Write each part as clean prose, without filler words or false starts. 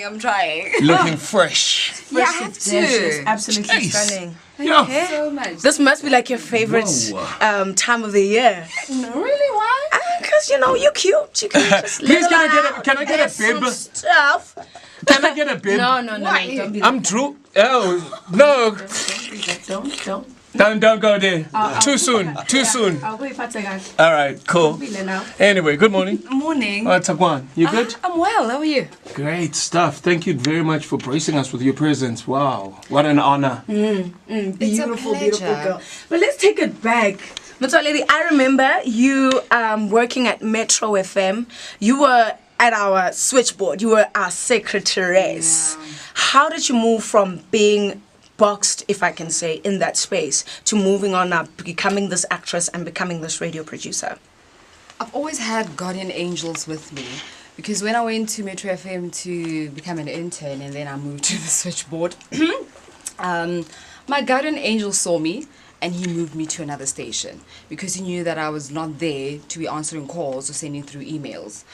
I'm trying. Looking fresh. Yeah, I have to. Absolutely Jeez. stunning. Thank you so much. This must be like your favorite time of the year. No, really? Why? Because, you're cute. You can just Please, little can I get a some bib? stuff. Can I get a bib? No. Why? Don't be I'm true. Oh, no. Don't. Don't go there. Too soon. I'll go if I take a All right, cool. Anyway, good morning. Morning. What's up, Juan? You good? I'm well. How are you? Great stuff. Thank you very much for gracing us with your presence. Wow, what an honor. Beautiful pleasure. girl. But let's take it back. Motsoaledi, I remember you working at Metro FM. You were at our switchboard. You were our secretaress. Yeah. How did you move from being boxed, if I can say, in that space to moving on up, becoming this actress and becoming this radio producer? I've always had guardian angels with me because when I went to Metro FM to become an intern and then I moved to the switchboard, my guardian angel saw me and he moved me to another station because he knew that I was not there to be answering calls or sending through emails.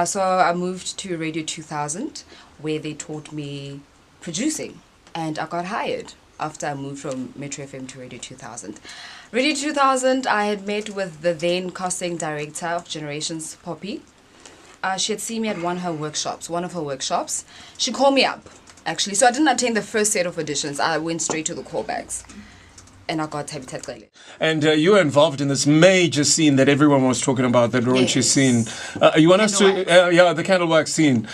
So I moved to Radio 2000 where they taught me producing. And I got hired after I moved from Metro FM to Radio 2000. Radio 2000, I had met with the then casting director of Generations, Poppy. She had seen me at one of her workshops. She called me up, actually. So I didn't attend the first set of auditions. I went straight to the callbacks. And I got Habitat Gale. And you were involved in this major scene that everyone was talking about, the raunchy scene. You want us to, the candlework scene.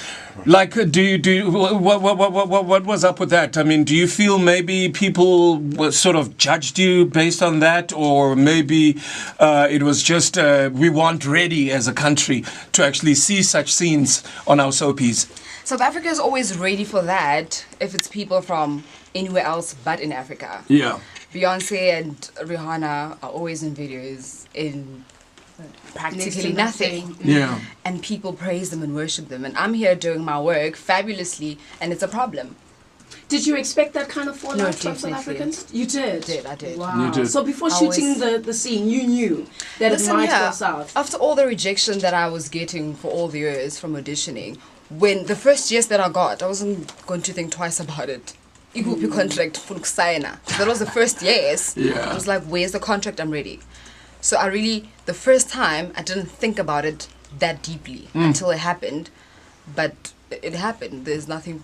Like, what was up with that? I mean, do you feel maybe people sort of judged you based on that, or maybe it was just we weren't ready as a country to actually see such scenes on our soapies? South Africa is always ready for that if it's people from anywhere else but in Africa. Yeah. Beyonce and Rihanna are always in videos in practically nothing. Yeah. And people praise them and worship them. And I'm here doing my work fabulously, and it's a problem. Did you expect that kind of fallout No, from South definitely. Africans? You did? I did. Wow. You did. So before shooting the scene, you knew that it might go south? After all the rejection that I was getting for all the years from auditioning, when the first yes that I got, I wasn't going to think twice about it. Iguphi contract for Kusayana. That was the first yes. Yeah. I was like, where's the contract? I'm ready. So the first time, I didn't think about it that deeply until it happened. But it happened. There's nothing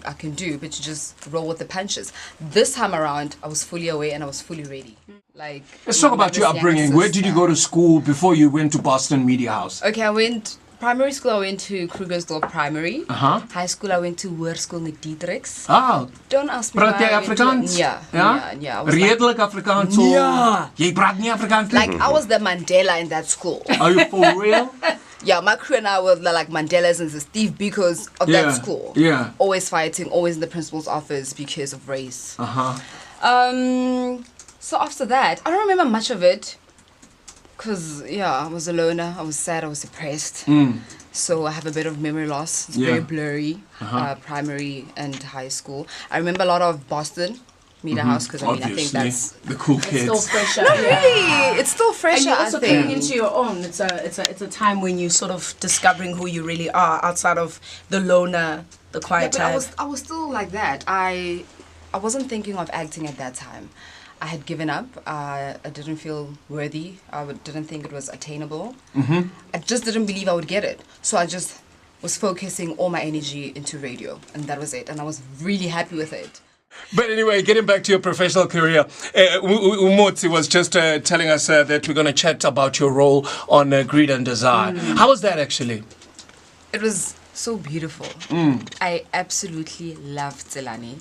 I can do but to just roll with the punches. This time around, I was fully aware and I was fully ready. Like, let's talk about your upbringing. Where did you go to school before you went to Boston Media House? Okay, primary school, I went to Krugersdorp Primary. High school, I went to Hoërskool met Dietrichs. Ah. Don't ask me Praat jy why I went to- Afrikaans? Yeah. I was Redelik Afrikaans? Ja. Jy praat nie Afrikaans nie? like I was the Mandela in that school. Are you for real? Yeah, my crew and I were like Mandelas and the Steve Bikos of that school. Yeah. Always fighting, always in the principal's office because of race. So after that, I don't remember much of it. Because, I was a loner, I was sad, I was depressed. So I have a bit of memory loss. It's very blurry, primary and high school. I remember a lot of Boston Media House because I think that's the cool kids. Still fresher. really, it's still fresher. And you're also I think. coming into your own. It's a time when you're sort of discovering who you really are outside of the loner, the quiet but type. I was still like that. I wasn't thinking of acting at that time. I had given up. I didn't feel worthy. Didn't think it was attainable. I just didn't believe I would get it. So I just was focusing all my energy into radio, and that was it. And I was really happy with it. But anyway, getting back to your professional career, Umotsi was just telling us that we're going to chat about your role on Greed and Desire. How was that actually? It was so beautiful. I absolutely love Tselani.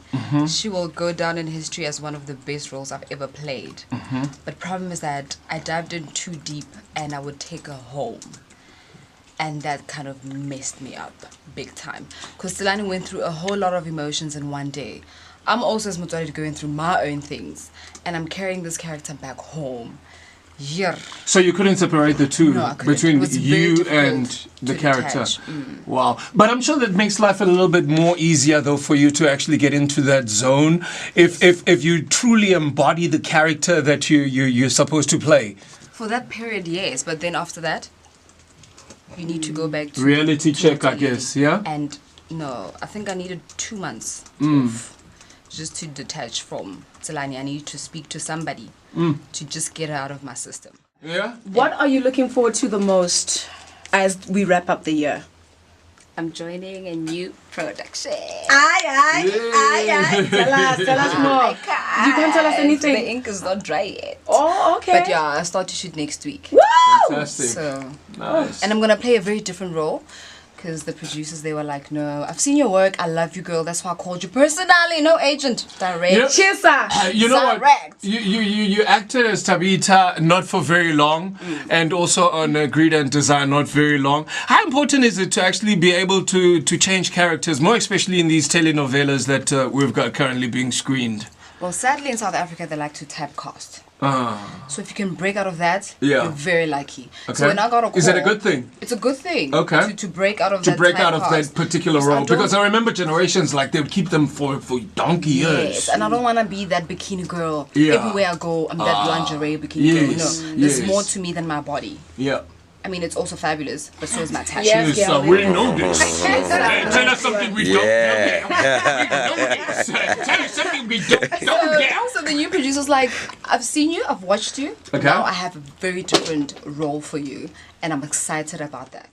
She will go down in history as one of the best roles I've ever played. But problem is that I dived in too deep and I would take her home. And that kind of messed me up big time. Because Tselani went through a whole lot of emotions in one day. I'm also as Motsoaledi going through my own things. And I'm carrying this character back home. Yeah. So you couldn't separate the two between It was very you difficult and the to character. detach. Wow. But I'm sure that makes life a little bit more easier though for you to actually get into that zone if you truly embody the character that you're supposed to play. For that period, yes. But then after that, you need to go back to Reality check, I reality guess, yeah? And No, I think I needed 2 months just to detach from Tselani. I needed to speak to somebody to just get her out of my system. Yeah? What are you looking forward to the most as we wrap up the year? I'm joining a new production. Aye. Tell us more. You can't tell us anything. The ink is not dry yet. Oh, okay. But yeah, I start to shoot next week. Woo! Fantastic. So, Nice. and I'm gonna play a very different role. Because the producers, they were like, no, I've seen your work. I love you, girl. That's why I called you personally. No agent. Direct. You know- Cheers, sir. You know what? Direct. You acted as Tabitha not for very long, and also on Greed and Desire not very long. How important is it to actually be able to change characters, more especially in these telenovelas that we've got currently being screened? Well, sadly, in South Africa, they like to typecast. Ah, So if you can break out of that, Yeah. you're very lucky. okay. So when I got a call... Is it a good thing? It's a good thing. Okay. To break out of To that break out of that typecast. particular Because I role, don't- because I remember generations like they would keep them for donkey years. Yes, and I don't want to be that bikini girl. Yeah. Everywhere I go, I'm that lingerie bikini girl. yes, No, there's yes. more to me than my body. Yeah. I mean, it's also fabulous, but so is my talent. Yes, Yes, girl. we know this. Tell us something we don't know. Tell us something we don't know. So the new producer's like, I've seen you, I've watched you. Okay. Now I have a very different role for you, and I'm excited about that.